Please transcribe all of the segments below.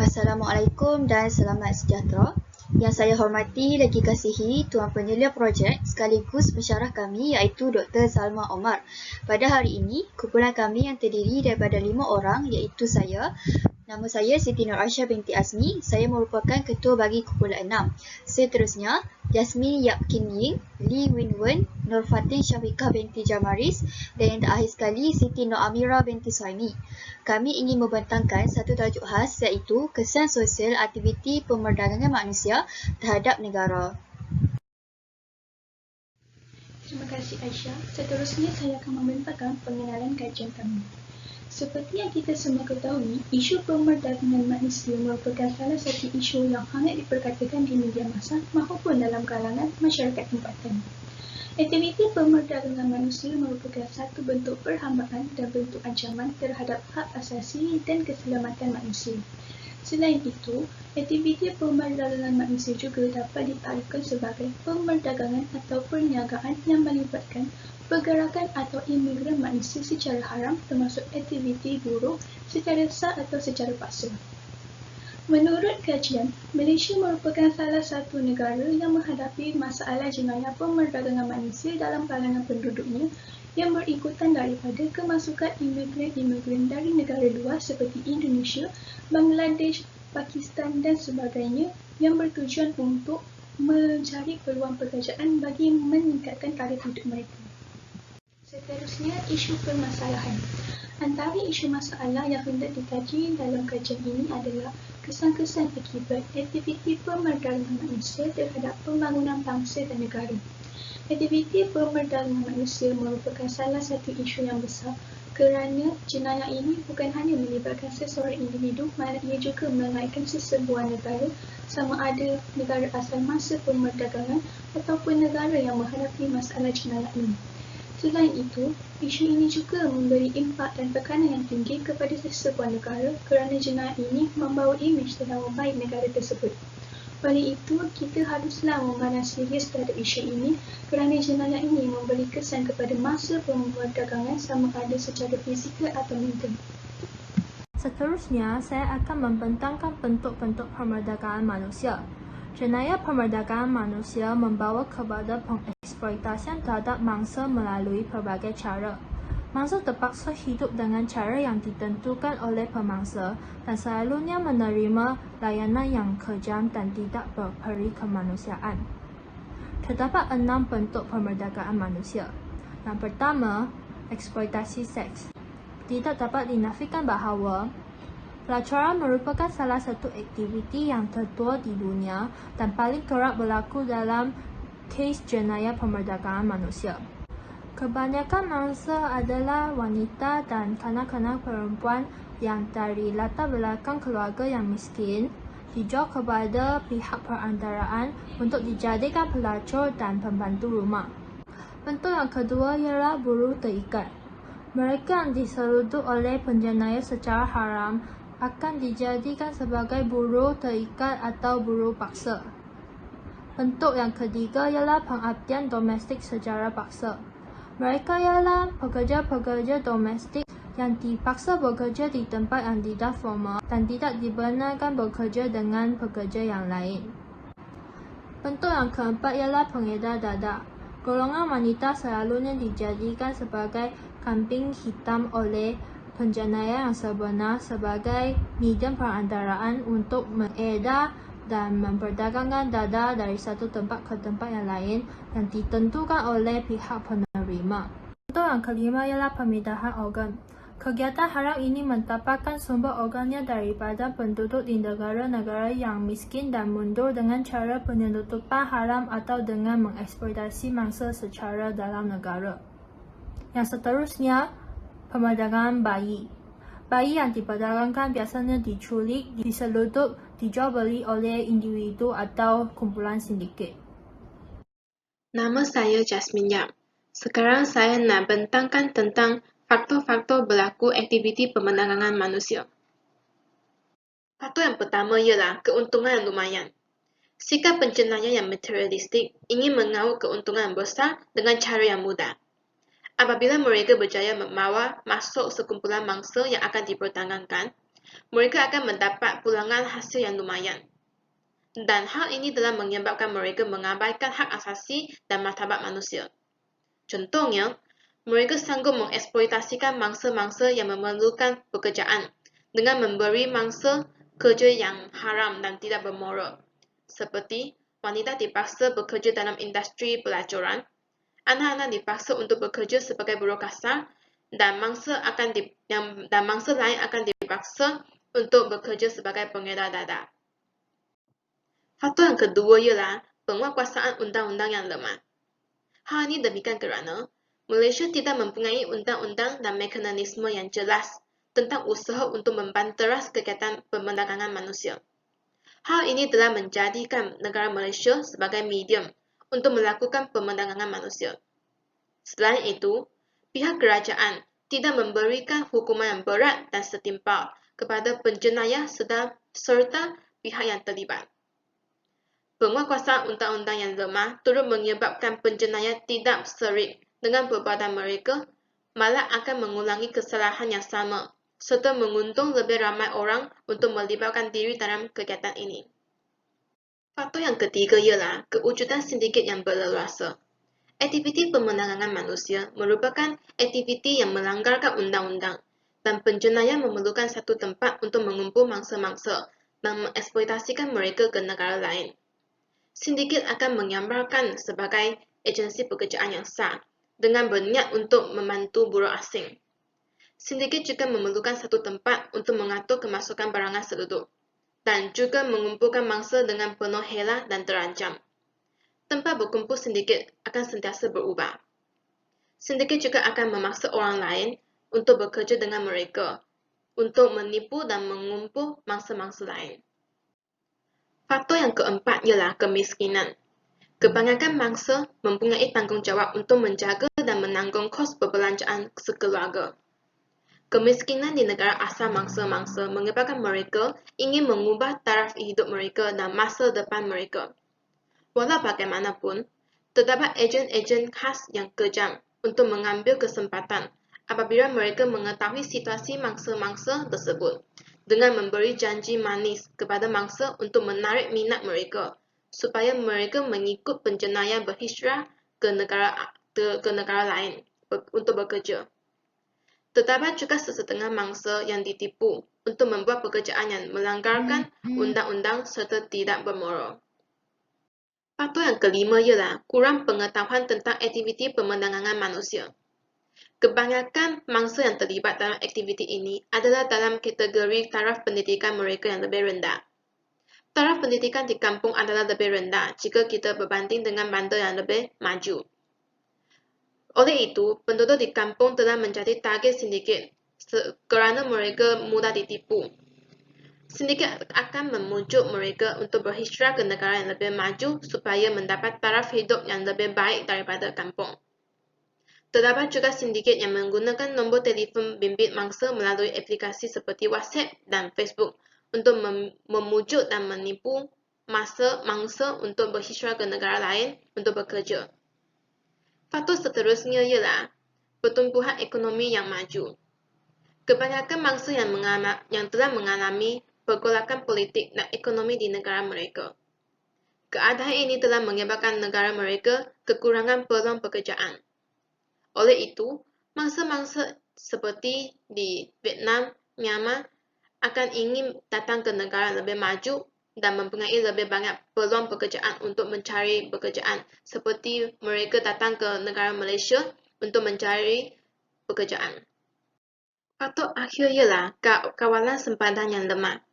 Assalamualaikum dan selamat sejahtera. Yang saya hormati lagi kasihi Tuan Penyelia Projek sekaligus pensyarah kami iaitu Dr. Salma Omar. Pada hari ini, kumpulan kami yang terdiri daripada 5 orang iaitu saya. Nama saya Siti Nur Aisyah binti Azmi. Saya merupakan ketua bagi kumpulan 6. Seterusnya, Jasmine Yap Kim Ying, Lee Win Wen, Nur Fatin Syafiqah binti Jamaris dan yang terakhir sekali Siti Nur Amira binti Suhaimi. Kami ingin membentangkan satu tajuk khas iaitu kesan sosial aktiviti pemerdagangan manusia terhadap negara. Terima kasih Aisyah. Seterusnya saya akan membentangkan pengenalan kajian kami. Seperti yang kita semua ketahui, isu pemerdagangan manusia merupakan salah satu isu yang hangat diperkatakan di media massa maupun dalam kalangan masyarakat tempatan. Aktiviti pemerdagangan manusia merupakan satu bentuk perhambaan dan bentuk ancaman terhadap hak asasi dan keselamatan manusia. Selain itu, aktiviti pemerdagangan manusia juga dapat ditarifkan sebagai pemerdagangan atau perniagaan yang melibatkan pergerakan atau imigran manusia secara haram termasuk aktiviti buruh secara sah atau secara paksa. Menurut kajian, Malaysia merupakan salah satu negara yang menghadapi masalah jenayah pemerdagangan manusia dalam kalangan penduduknya yang berikutan daripada kemasukan imigran dari negara luar seperti Indonesia, Bangladesh, Pakistan dan sebagainya yang bertujuan untuk mencari peluang pekerjaan bagi meningkatkan taraf hidup mereka. Seterusnya, isu permasalahan. Antara isu masalah yang hendak dikaji dalam kajian ini adalah kesan-kesan akibat aktiviti pemerdagangan manusia terhadap pembangunan bangsa dan negara. Aktiviti pemerdagangan manusia merupakan salah satu isu yang besar kerana jenayah ini bukan hanya melibatkan seseorang individu, malah ia juga mengaitkan sesebuah negara, sama ada negara asal masa pemerdagangan ataupun negara yang menghadapi masalah jenayah ini. Selain itu, isu ini juga memberi impak dan tekanan yang tinggi kepada sesebuah negara kerana jenayah ini membawa imej dan nama baik negara tersebut. Oleh itu, kita haruslah memandang serius terhadap isu ini kerana jenayah ini memberi kesan kepada masa pemerdagangan sama ada secara fizikal atau mental. Seterusnya, saya akan membentangkan bentuk-bentuk pemerdagangan manusia. Jenayah pemerdagangan manusia membawa kepada pengeksploitasian terhadap mangsa melalui pelbagai cara. Mangsa terpaksa hidup dengan cara yang ditentukan oleh pemangsa dan selalunya menerima layanan yang kejam dan tidak berperi kemanusiaan. Terdapat 6 bentuk pemerdagangan manusia. Yang pertama, eksploitasi seks. Tidak dapat dinafikan bahawa pelacuran merupakan salah satu aktiviti yang tertua di dunia dan paling kerap berlaku dalam kes jenayah pemerdagangan manusia. Kebanyakan mangsa adalah wanita dan kanak-kanak perempuan yang dari latar belakang keluarga yang miskin, dijual kepada pihak perantaraan untuk dijadikan pelacur dan pembantu rumah. Bentuk yang kedua ialah buruh terikat. Mereka yang diseruduk oleh penjenayah secara haram akan dijadikan sebagai buruh terikat atau buruh paksa. Bentuk yang ketiga ialah pengabdian domestik secara paksa. Mereka ialah pekerja-pekerja domestik yang dipaksa bekerja di tempat yang tidak formal dan tidak dibenarkan bekerja dengan pekerja yang lain. Bentuk yang keempat ialah pengedar dadah. Golongan wanita selalunya dijadikan sebagai kambing hitam oleh penjenayah yang sebenar sebagai medium perantaraan untuk mengedar dan memperdagangkan dadah dari satu tempat ke tempat yang lain yang ditentukan oleh pihak penerima. Bentuk yang kelima ialah pemindahan organ. Kegiatan haram ini mendapatkan sumber organnya daripada penduduk di negara-negara yang miskin dan mundur dengan cara penyeludupan haram atau dengan mengeksploitasi mangsa secara dalam negara. Yang seterusnya, pemerdagangan bayi. Bayi yang diperdagangkan biasanya diculik, diseludup, dijual beli oleh individu atau kumpulan sindiket. Nama saya Jasmine Yap. Sekarang saya nak bentangkan tentang faktor-faktor berlaku aktiviti pemerdagangan manusia. Faktor yang pertama ialah keuntungan yang lumayan. Sikap penjenayah yang materialistik ingin mengauk keuntungan yang besar dengan cara yang mudah. Apabila mereka berjaya membawa masuk sekumpulan mangsa yang akan diperdagangkan, mereka akan mendapat pulangan hasil yang lumayan. Dan hal ini telah menyebabkan mereka mengabaikan hak asasi dan martabat manusia. Contohnya, mereka sanggup mengeksploitasikan mangsa-mangsa yang memerlukan pekerjaan dengan memberi mangsa kerja yang haram dan tidak bermoral, seperti wanita dipaksa bekerja dalam industri pelacuran, anak-anak dipaksa untuk bekerja sebagai buruh kasar, dan mangsa lain akan dipaksa untuk bekerja sebagai pengedar dadah. Faktor yang kedua ialah penguatkuasaan undang-undang yang lemah. Hal ini demikian kerana Malaysia tidak mempunyai undang-undang dan mekanisme yang jelas tentang usaha untuk membanteras kegiatan perdagangan manusia. Hal ini telah menjadikan negara Malaysia sebagai medium untuk melakukan perdagangan manusia. Selain itu, pihak kerajaan tidak memberikan hukuman yang berat dan setimpal kepada penjenayah serta pihak yang terlibat. Penguatkuasaan undang-undang yang lemah turut menyebabkan penjenayah tidak serik dengan perbuatan mereka, malah akan mengulangi kesalahan yang sama serta mengundang lebih ramai orang untuk melibatkan diri dalam kegiatan ini. Faktor yang ketiga ialah kewujudan sindiket yang berleluasa. Aktiviti perdagangan manusia merupakan aktiviti yang melanggarkan undang-undang dan penjenayah memerlukan satu tempat untuk mengumpul mangsa-mangsa dan mengeksploitasikan mereka ke negara lain. Sindiket akan menggambarkan sebagai agensi pekerjaan yang sah dengan berniat untuk membantu buruh asing. Sindiket juga memerlukan satu tempat untuk mengatur kemasukan barangan penduduk dan juga mengumpulkan mangsa dengan penuh hela dan terancam. Tempat berkumpul sindiket akan sentiasa berubah. Sindiket juga akan memaksa orang lain untuk bekerja dengan mereka untuk menipu dan mengumpul mangsa-mangsa lain. Faktor yang keempat ialah kemiskinan. Kebanyakan mangsa mempunyai tanggungjawab untuk menjaga dan menanggung kos perbelanjaan sekeluarga. Kemiskinan di negara asal mangsa-mangsa menyebabkan mereka ingin mengubah taraf hidup mereka dan masa depan mereka. Walau bagaimanapun, terdapat ejen-ejen khas yang kejam untuk mengambil kesempatan apabila mereka mengetahui situasi mangsa-mangsa tersebut dengan memberi janji manis kepada mangsa untuk menarik minat mereka supaya mereka mengikut penjenayah berhijrah ke negara lain untuk bekerja. Terdapat juga sesetengah mangsa yang ditipu untuk membuat pekerjaan yang melanggarkan undang-undang serta tidak bermoral. Faktor yang kelima ialah kurang pengetahuan tentang aktiviti perdagangan manusia. Kebanyakan mangsa yang terlibat dalam aktiviti ini adalah dalam kategori taraf pendidikan mereka yang lebih rendah. Taraf pendidikan di kampung adalah lebih rendah jika kita berbanding dengan bandar yang lebih maju. Oleh itu, penduduk di kampung telah menjadi target sindiket kerana mereka mudah ditipu. Sindiket akan memujuk mereka untuk berhijrah ke negara yang lebih maju supaya mendapat taraf hidup yang lebih baik daripada kampung. Terdapat juga sindiket yang menggunakan nombor telefon bimbit mangsa melalui aplikasi seperti WhatsApp dan Facebook untuk memujuk dan menipu mangsa untuk berhijrah ke negara lain untuk bekerja. Faktor seterusnya ialah pertumbuhan ekonomi yang maju. Kebanyakan mangsa yang telah mengalami pergolakan politik dan ekonomi di negara mereka. Keadaan ini telah menyebabkan negara mereka kekurangan peluang pekerjaan. Oleh itu, mangsa-mangsa seperti di Vietnam, Myanmar akan ingin datang ke negara lebih maju dan mempunyai lebih banyak peluang pekerjaan untuk mencari pekerjaan, seperti mereka datang ke negara Malaysia untuk mencari pekerjaan. Faktor akhir ialah kawalan sempadan yang lemah.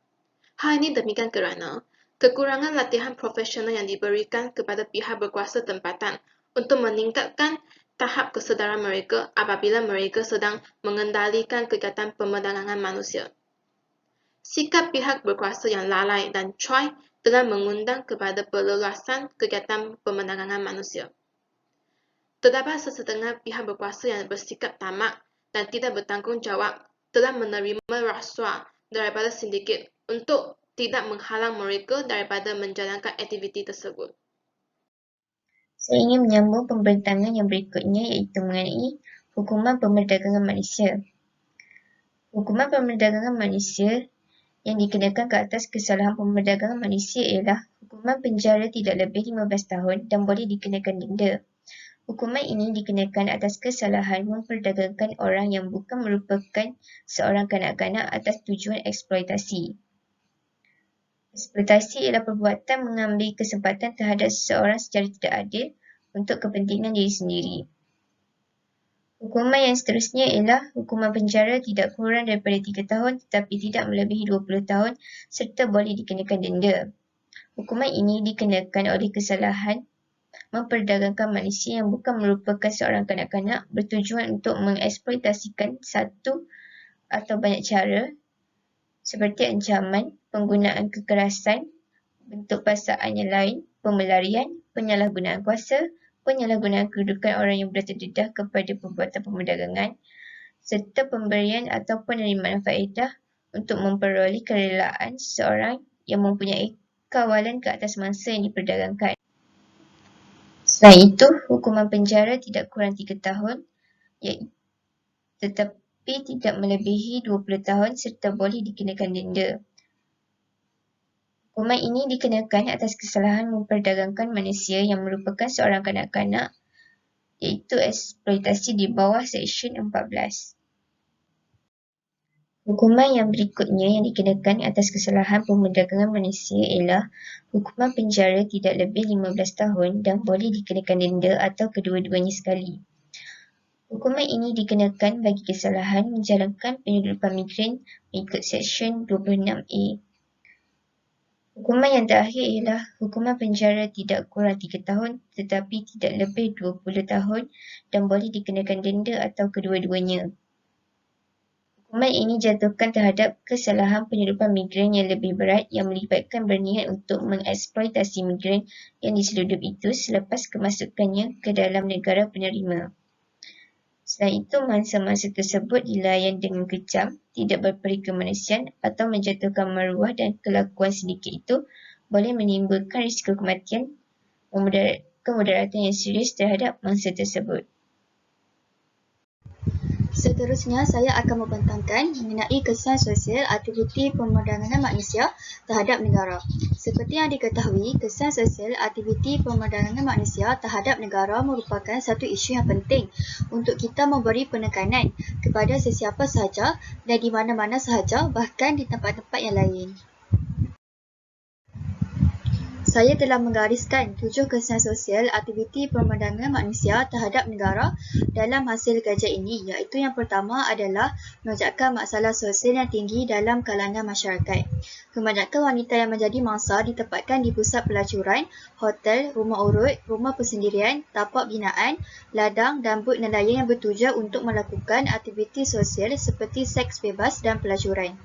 Hal ini demikian kerana kekurangan latihan profesional yang diberikan kepada pihak berkuasa tempatan untuk meningkatkan tahap kesedaran mereka apabila mereka sedang mengendalikan kegiatan perdagangan manusia. Sikap pihak berkuasa yang lalai dan cuai telah mengundang kepada perluasan kegiatan perdagangan manusia. Terdapat sesetengah pihak berkuasa yang bersikap tamak dan tidak bertanggungjawab telah menerima rasuah daripada sindiket untuk tidak menghalang mereka daripada menjalankan aktiviti tersebut. Saya ingin menyambung pembintangan yang berikutnya iaitu mengenai hukuman perdagangan manusia. Hukuman perdagangan manusia yang dikenakan ke atas kesalahan pemerdagangan manusia ialah hukuman penjara tidak lebih 15 tahun dan boleh dikenakan denda. Hukuman ini dikenakan atas kesalahan memperdagangkan orang yang bukan merupakan seorang kanak-kanak atas tujuan eksploitasi. Eksploitasi ialah perbuatan mengambil kesempatan terhadap seseorang secara tidak adil untuk kepentingan diri sendiri. Hukuman yang seterusnya ialah hukuman penjara tidak kurang daripada 3 tahun tetapi tidak melebihi 20 tahun serta boleh dikenakan denda. Hukuman ini dikenakan oleh kesalahan memperdagangkan manusia yang bukan merupakan seorang kanak-kanak bertujuan untuk mengeksploitasikan satu atau banyak cara seperti ancaman, penggunaan kekerasan, bentuk paksaan yang lain, pembelarian, penyalahgunaan kuasa, penyalahgunaan kedudukan orang yang berasa dedah kepada perbuatan perdagangan, serta pemberian atau penerimaan faedah untuk memperoleh kerelaan seseorang yang mempunyai kawalan ke atas mangsa yang diperdagangkan. Selain itu, hukuman penjara tidak kurang 3 tahun, tetapi tidak melebihi 20 tahun serta boleh dikenakan denda. Hukuman ini dikenakan atas kesalahan memperdagangkan manusia yang merupakan seorang kanak-kanak, iaitu eksploitasi di bawah Seksyen 14. Hukuman yang berikutnya yang dikenakan atas kesalahan pemerdagangan manusia ialah hukuman penjara tidak lebih 15 tahun dan boleh dikenakan denda atau kedua-duanya sekali. Hukuman ini dikenakan bagi kesalahan menjalankan penyeludupan migran mengikut Seksyen 26A. Hukuman yang terakhir ialah hukuman penjara tidak kurang 3 tahun tetapi tidak lebih 20 tahun dan boleh dikenakan denda atau kedua-duanya. Hukuman ini jatuhkan terhadap kesalahan penyeludupan migran yang lebih berat yang melibatkan berniat untuk mengeksploitasi migran yang diseludup itu selepas kemasukannya ke dalam negara penerima. Selain itu, mangsa-mangsa tersebut dilayan dengan kejam, tidak berperi kemanusiaan atau menjatuhkan maruah dan kelakuan sedikit itu boleh menimbulkan risiko kematian, kemudaratan yang serius terhadap mangsa tersebut. Seterusnya, saya akan membentangkan mengenai kesan sosial aktiviti pemerdagangan manusia terhadap negara. Seperti yang diketahui, kesan sosial aktiviti pemerdagangan manusia terhadap negara merupakan satu isu yang penting untuk kita memberi penekanan kepada sesiapa sahaja dan di mana-mana sahaja, bahkan di tempat-tempat yang lain. Saya telah menggariskan 7 kesan sosial aktiviti pemerdagangan manusia terhadap negara dalam hasil kajian ini, iaitu yang pertama adalah melonjakkan masalah sosial yang tinggi dalam kalangan masyarakat. Kebanyakan wanita yang menjadi mangsa ditempatkan di pusat pelacuran, hotel, rumah urut, rumah persendirian, tapak binaan, ladang dan bot nelayan yang bertujuan untuk melakukan aktiviti sosial seperti seks bebas dan pelacuran.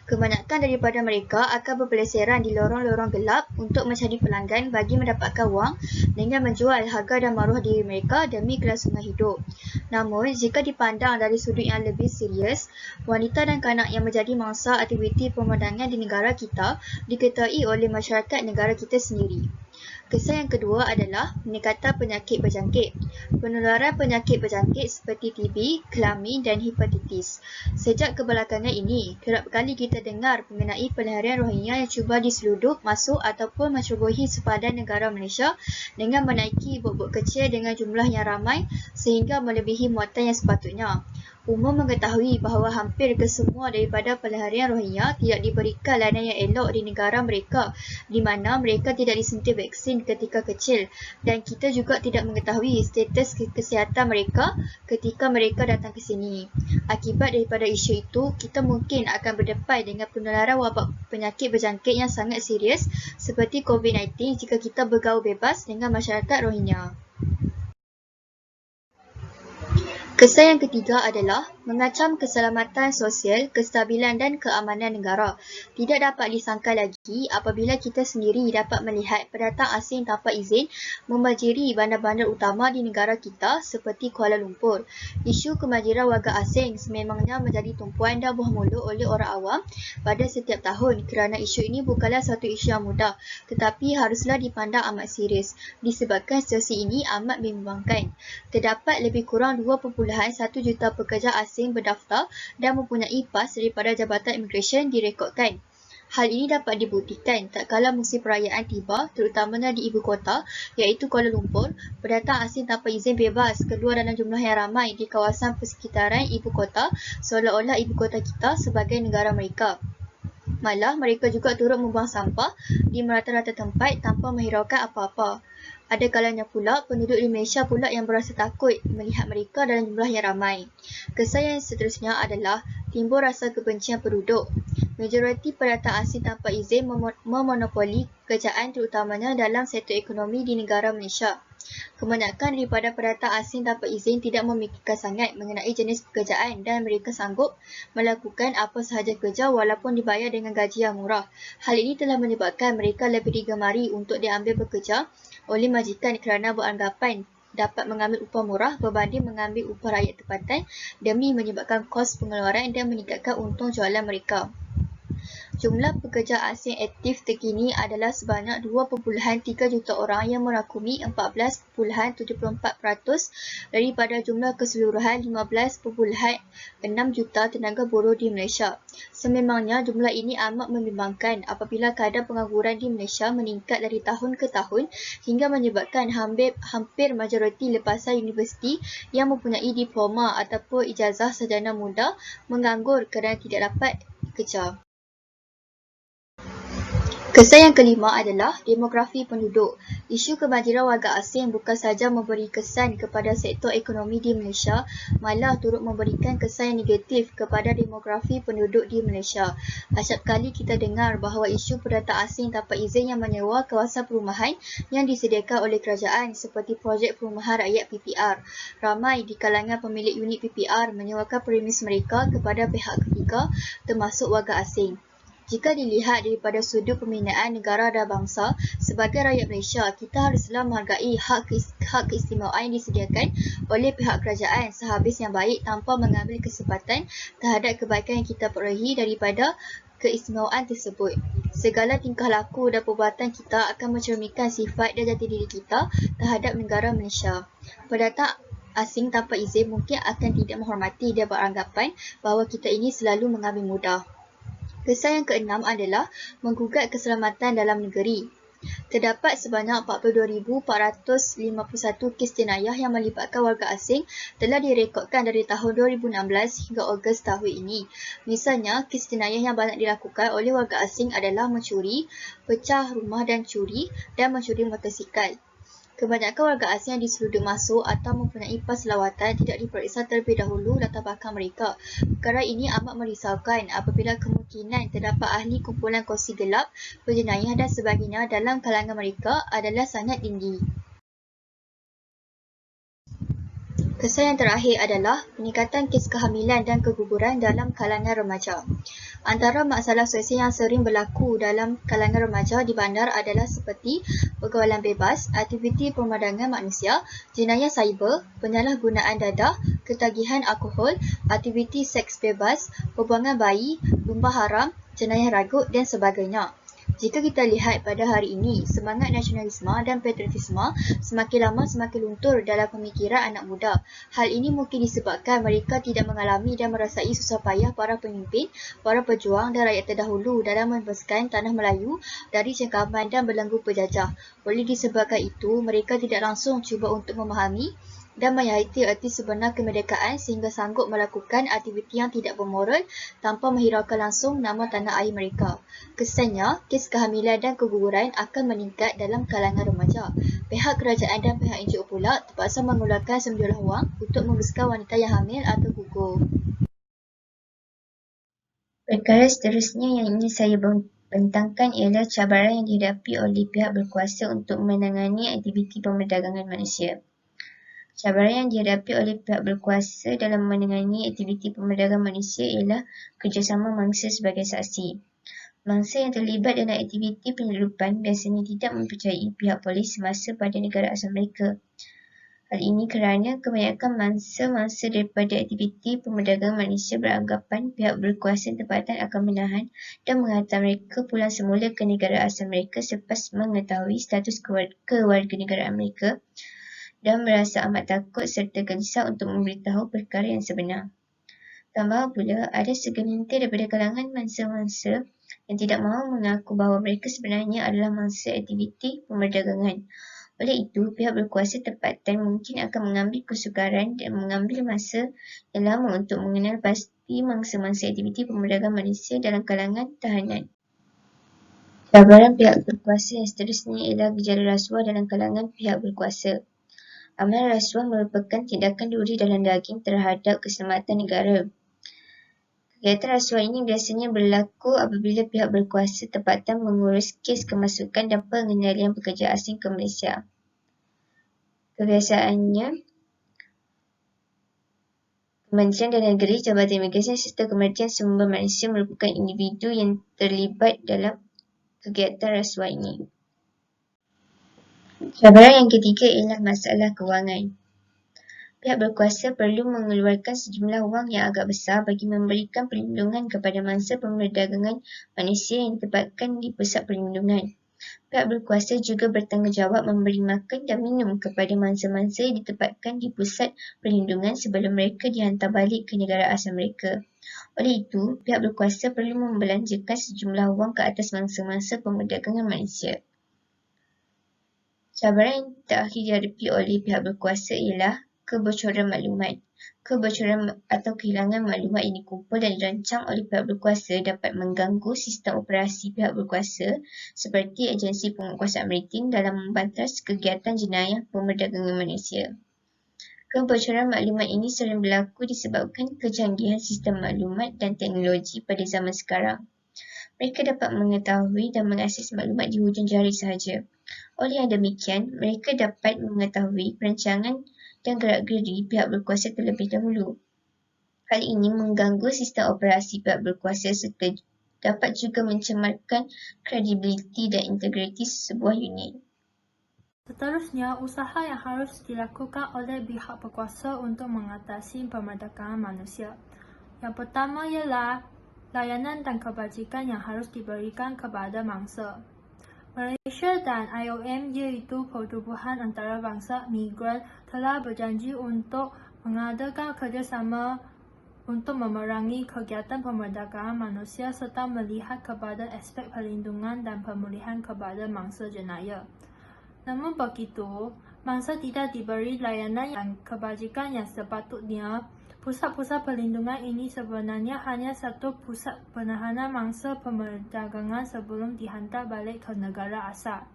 Kebanyakan daripada mereka akan berpeleseran di lorong-lorong gelap untuk mencari pelanggan bagi mendapatkan wang dengan menjual harga dan maruah diri mereka demi kelangsungan hidup. Namun, jika dipandang dari sudut yang lebih serius, wanita dan kanak yang menjadi mangsa aktiviti pemerdagangan di negara kita diketuai oleh masyarakat negara kita sendiri. Kesan yang kedua adalah peningkatan penyakit berjangkit. Penularan penyakit berjangkit seperti TB, kelamin dan hepatitis. Sejak kebelakangan ini, kerap kali kita dengar mengenai pelarian Rohingya yang cuba diseludup masuk ataupun mencerobohi sepadan negara Malaysia dengan menaiki bot-bot kecil dengan jumlah yang ramai sehingga melebihi muatan yang sepatutnya. Umum mengetahui bahawa hampir kesemua daripada pelarian Rohingya tidak diberikan layanan yang elok di negara mereka di mana mereka tidak disuntik vaksin ketika kecil dan kita juga tidak mengetahui status kesihatan mereka ketika mereka datang ke sini. Akibat daripada isu itu, kita mungkin akan berdepan dengan penularan wabak penyakit berjangkit yang sangat serius seperti COVID-19 jika kita bergaul bebas dengan masyarakat Rohingya. Kesan yang ketiga adalah mengancam keselamatan sosial, kestabilan dan keamanan negara. Tidak dapat disangka lagi apabila kita sendiri dapat melihat pendatang asing tanpa izin membanjiri bandar-bandar utama di negara kita seperti Kuala Lumpur. Isu kebanjiran warga asing sememangnya menjadi tumpuan dan buah mulut oleh orang awam pada setiap tahun kerana isu ini bukanlah satu isu yang mudah tetapi haruslah dipandang amat serius disebabkan situasi ini amat membimbangkan. Terdapat lebih kurang 2.5 juta pekerja asing berdaftar dan mempunyai pas daripada Jabatan Imigresen direkodkan. Hal ini dapat dibuktikan tak kala musim perayaan tiba, terutamanya di ibu kota iaitu Kuala Lumpur, pendatang asing tanpa izin bebas keluar dalam jumlah yang ramai di kawasan persekitaran ibu kota seolah-olah ibu kota kita sebagai negara mereka. Malah mereka juga turut membuang sampah di merata-rata tempat tanpa menghiraukan apa-apa. Ada kalanya pula penduduk di Malaysia pula yang berasa takut melihat mereka dalam jumlah yang ramai. Kesan yang seterusnya adalah timbul rasa kebencian penduduk. Majoriti pendatang asing tanpa izin memonopoli pekerjaan terutamanya dalam sektor ekonomi di negara Malaysia. Kebanyakan daripada pendatang asing tanpa izin tidak memikirkan sangat mengenai jenis pekerjaan dan mereka sanggup melakukan apa sahaja kerja walaupun dibayar dengan gaji yang murah. Hal ini telah menyebabkan mereka lebih digemari untuk diambil bekerja oleh majikan kerana beranggapan dapat mengambil upah murah berbanding mengambil upah rakyat tempatan demi menyebabkan kos pengeluaran dan meningkatkan untung jualan mereka. Jumlah pekerja asing aktif terkini adalah sebanyak 2.3 juta orang yang merakumi 14.74% daripada jumlah keseluruhan 15.6 juta tenaga buruh di Malaysia. Sememangnya jumlah ini amat membimbangkan apabila kadar pengangguran di Malaysia meningkat dari tahun ke tahun hingga menyebabkan hampir majoriti lepasan universiti yang mempunyai diploma ataupun ijazah sarjana muda menganggur kerana tidak dapat kerja. Kesan yang kelima adalah demografi penduduk. Isu kebanjiran warga asing bukan sahaja memberi kesan kepada sektor ekonomi di Malaysia, malah turut memberikan kesan yang negatif kepada demografi penduduk di Malaysia. Asyap kali kita dengar bahawa isu pendatang asing tanpa izin yang menyewa kawasan perumahan yang disediakan oleh kerajaan seperti projek perumahan rakyat PPR. Ramai di kalangan pemilik unit PPR menyewakan premis mereka kepada pihak ketiga termasuk warga asing. Jika dilihat daripada sudut pembinaan negara dan bangsa, sebagai rakyat Malaysia, kita haruslah menghargai hak keistimewaan yang disediakan oleh pihak kerajaan sehabis yang baik tanpa mengambil kesempatan terhadap kebaikan yang kita perolehi daripada keistimewaan tersebut. Segala tingkah laku dan perbuatan kita akan mencerminkan sifat dan jati diri kita terhadap negara Malaysia. Pendatang asing tanpa izin mungkin akan tidak menghormati dan beranggapan bahawa kita ini selalu mengambil mudah. Kesan yang keenam adalah menggugat keselamatan dalam negeri. Terdapat sebanyak 42,451 kes jenayah yang melibatkan warga asing telah direkodkan dari tahun 2016 hingga Ogos tahun ini. Misalnya, kes jenayah yang banyak dilakukan oleh warga asing adalah mencuri, pecah rumah dan mencuri motosikal. Kebanyakan warga asing yang diseluduk masuk atau mempunyai pas lawatan tidak diperiksa terlebih dahulu latar belakang mereka. Perkara ini amat merisaukan apabila kemungkinan terdapat ahli kumpulan kongsi gelap, penjenayah dan sebagainya dalam kalangan mereka adalah sangat tinggi. Kesan yang terakhir adalah peningkatan kes kehamilan dan keguguran dalam kalangan remaja. Antara masalah sosial yang sering berlaku dalam kalangan remaja di bandar adalah seperti pergaulan bebas, aktiviti pemandangan manusia, jenayah cyber, penyalahgunaan dadah, ketagihan alkohol, aktiviti seks bebas, pembuangan bayi, lumba haram, jenayah ragut dan sebagainya. Jika kita lihat pada hari ini, semangat nasionalisme dan patriotisme semakin lama semakin luntur dalam pemikiran anak muda. Hal ini mungkin disebabkan mereka tidak mengalami dan merasai susah payah para pemimpin, para pejuang dan rakyat terdahulu dalam membebaskan tanah Melayu dari cengkaman dan belenggu penjajah. Oleh disebabkan itu, mereka tidak langsung cuba untuk memahami dan menghayati erti sebenar kemerdekaan sehingga sanggup melakukan aktiviti yang tidak bermoral tanpa menghiraukan langsung nama tanah air mereka. Kesannya, kes kehamilan dan keguguran akan meningkat dalam kalangan remaja. Pihak kerajaan dan pihak NGO pula terpaksa mengeluarkan sejumlah wang untuk membebaskan wanita yang hamil atau gugur. Perkara seterusnya yang ingin saya bentangkan ialah cabaran yang dihadapi oleh pihak berkuasa untuk menangani aktiviti pemerdagangan manusia. Cabaran yang dihadapi oleh pihak berkuasa dalam menangani aktiviti pemerdagangan manusia ialah kerjasama mangsa sebagai saksi. Mangsa yang terlibat dalam aktiviti penyeludupan biasanya tidak mempercayai pihak polis semasa pada negara asal mereka. Hal ini kerana kebanyakan mangsa daripada aktiviti pemerdagangan manusia beranggapan pihak berkuasa tempatan akan menahan dan menghantar mereka pulang semula ke negara asal mereka selepas mengetahui status kewarganegaraan mereka dan merasa amat takut serta gelisah untuk memberitahu perkara yang sebenar. Tambah pula, ada segelintir daripada kalangan mangsa-mangsa yang tidak mahu mengaku bahawa mereka sebenarnya adalah mangsa aktiviti pemerdagangan. Oleh itu, pihak berkuasa tempatan mungkin akan mengambil kesukaran dan mengambil masa yang lama untuk mengenal pasti mangsa-mangsa aktiviti pemerdagangan manusia dalam kalangan tahanan. Cabaran pihak berkuasa yang seterusnya ialah gejala rasuah dalam kalangan pihak berkuasa. Amal rasuah merupakan tindakan duri dalam daging terhadap keselamatan negara. Kegiatan rasuah ini biasanya berlaku apabila pihak berkuasa tempatan mengurus kes kemasukan dan pengendalian pekerja asing ke Malaysia. Kebiasaannya, Kementerian Dalam Negeri, Jabatan Imigresen serta Kementerian Sumber Manusia merupakan individu yang terlibat dalam kegiatan rasuah ini. Cabaran yang ketiga ialah masalah kewangan. Pihak berkuasa perlu mengeluarkan sejumlah wang yang agak besar bagi memberikan perlindungan kepada mangsa pemerdagangan manusia yang ditempatkan di pusat perlindungan. Pihak berkuasa juga bertanggungjawab memberi makan dan minum kepada mangsa-mangsa yang ditempatkan di pusat perlindungan sebelum mereka dihantar balik ke negara asal mereka. Oleh itu, pihak berkuasa perlu membelanjakan sejumlah wang ke atas mangsa-mangsa pemerdagangan manusia. Cabaran yang terakhir dihadapi oleh pihak berkuasa ialah kebocoran maklumat. Kebocoran atau kehilangan maklumat yang dikumpul dan dirancang oleh pihak berkuasa dapat mengganggu sistem operasi pihak berkuasa seperti agensi penguatkuasaan maritim dalam membantas kegiatan jenayah pemerdagangan manusia. Kebocoran maklumat ini sering berlaku disebabkan kecanggihan sistem maklumat dan teknologi pada zaman sekarang. Mereka dapat mengetahui dan mengakses maklumat di hujung jari sahaja. Oleh yang demikian, mereka dapat mengetahui perancangan dan gerak-geri pihak berkuasa terlebih dahulu. Hal ini mengganggu sistem operasi pihak berkuasa serta dapat juga mencemarkan kredibiliti dan integriti sebuah unit. Seterusnya, usaha yang harus dilakukan oleh pihak berkuasa untuk mengatasi pemerdagangan manusia. Yang pertama ialah layanan dan kebajikan yang harus diberikan kepada mangsa. Malaysia dan IOM iaitu Pertubuhan Antarabangsa Migran telah berjanji untuk mengadakan kerjasama untuk memerangi kegiatan pemerdagangan manusia serta melihat kepada aspek perlindungan dan pemulihan kepada mangsa jenayah. Namun begitu, mangsa tidak diberi layanan dan kebajikan yang sepatutnya. Pusat-pusat perlindungan ini sebenarnya hanya satu pusat penahanan mangsa pemerdagangan sebelum dihantar balik ke negara asal.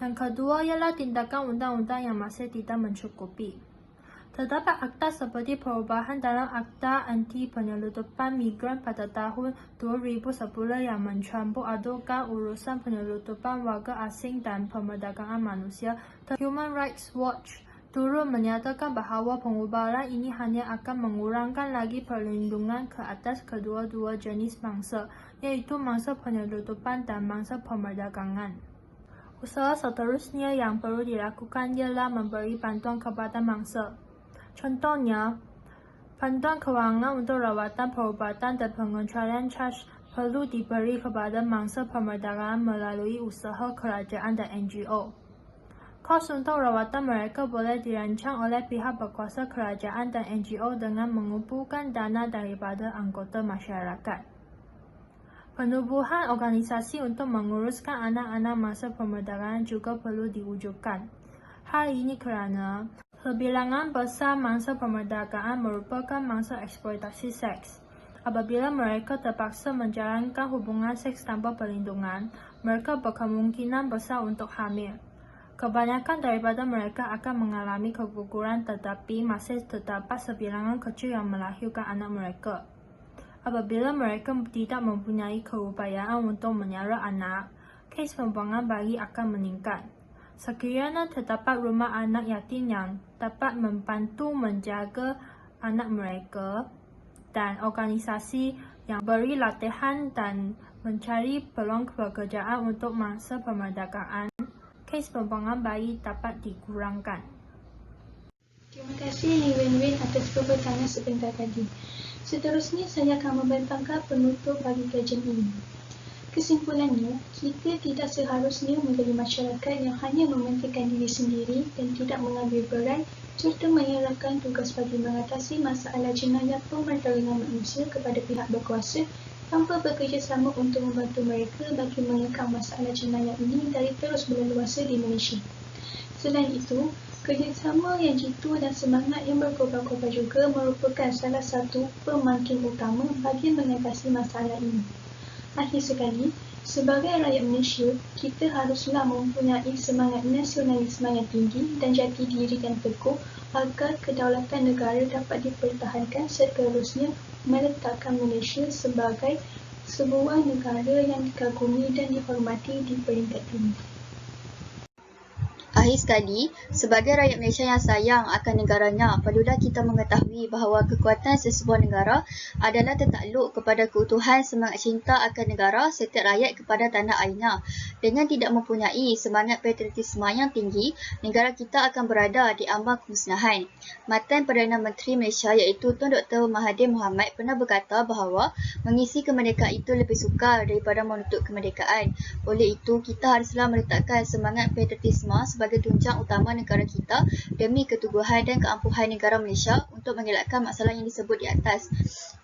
Yang kedua ialah tindakan undang-undang yang masih tidak mencukupi. Terdapat akta seperti perubahan dalam Akta Anti-Penyeludupan Migran pada tahun 2010 yang mencampur adukan urusan penyeludupan warga asing dan pemerdagangan manusia. Human Rights Watch turut menyatakan bahawa pengubahan ini hanya akan mengurangkan lagi perlindungan ke atas kedua-dua jenis mangsa, iaitu mangsa penyeludupan dan mangsa pemerdagangan. Usaha seterusnya yang perlu dilakukan ialah memberi bantuan kepada mangsa. Contohnya, bantuan kewangan untuk rawatan, perubatan dan pengecualian caj perlu diberi kepada mangsa pemerdagangan melalui usaha kerajaan dan NGO. Kos untuk rawatan mereka boleh dirancang oleh pihak berkuasa kerajaan dan NGO dengan mengumpulkan dana daripada anggota masyarakat. Penubuhan organisasi untuk menguruskan anak-anak masa pemerdagangan juga perlu diwujudkan. Hal ini kerana sebilangan besar mangsa pemerdagangan merupakan mangsa eksploitasi seks. Apabila mereka terpaksa menjalankan hubungan seks tanpa perlindungan, mereka berkemungkinan besar untuk hamil. Kebanyakan daripada mereka akan mengalami keguguran tetapi masih terdapat sebilangan kecil yang melahirkan anak mereka. Apabila mereka tidak mempunyai keupayaan untuk menyara anak, kes pembuangan bayi akan meningkat. Sekiranya terdapat rumah anak yatim yang dapat membantu menjaga anak mereka dan organisasi yang beri latihan dan mencari peluang pekerjaan untuk mangsa pemerdagangan, kes pembuangan bayi dapat dikurangkan. Terima kasih Li Wen atas perbuatannya sebentar tadi. Seterusnya saya akan membentangkan penutup bagi kajian ini. Kesimpulannya, kita tidak seharusnya menjadi masyarakat yang hanya mementingkan diri sendiri dan tidak mengambil peran serta menyerahkan tugas bagi mengatasi masalah jenayah pemerdagangan manusia kepada pihak berkuasa tanpa bekerjasama untuk membantu mereka bagi mengekang masalah jenayah ini dari terus berleluasa di Malaysia. Selain itu, kerjasama yang jitu dan semangat yang berkobar-kobar juga merupakan salah satu pemangkin utama bagi mengatasi masalah ini. Akhir sekali, sebagai rakyat Malaysia, kita haruslah mempunyai semangat nasionalisme yang tinggi dan jati diri yang teguh agar kedaulatan negara dapat dipertahankan seterusnya meletakkan Malaysia sebagai sebuah negara yang dikagumi dan dihormati di peringkat dunia. Akhir sekali, sebagai rakyat Malaysia yang sayang akan negaranya, perlulah kita mengetahui bahawa kekuatan sesebuah negara adalah tertakluk kepada keutuhan semangat cinta akan negara setiap rakyat kepada tanah airnya. Dengan tidak mempunyai semangat patriotisme yang tinggi, negara kita akan berada di ambang kemusnahan. Mantan Perdana Menteri Malaysia iaitu Tun Dr. Mahathir Mohamad pernah berkata bahawa mengisi kemerdekaan itu lebih sukar daripada menuntut kemerdekaan. Oleh itu, kita haruslah meletakkan semangat patriotisme sebagai tunjang utama negara kita demi keteguhan dan keampuhan negara Malaysia untuk mengelakkan masalah yang disebut di atas.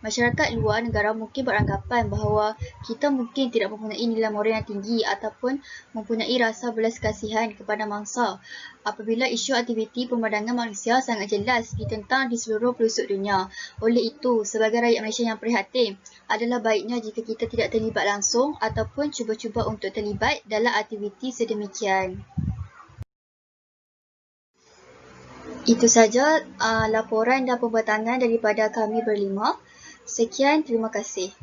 Masyarakat luar negara mungkin beranggapan bahawa kita mungkin tidak mempunyai nilai moral yang tinggi ataupun mempunyai rasa belas kasihan kepada mangsa apabila isu aktiviti pemandangan manusia sangat jelas ditentang di seluruh pelosok dunia. Oleh itu, sebagai rakyat Malaysia yang prihatin, adalah baiknya jika kita tidak terlibat langsung ataupun cuba-cuba untuk terlibat dalam aktiviti sedemikian. Itu saja laporan dan pembatangan daripada kami berlima. Sekian, terima kasih.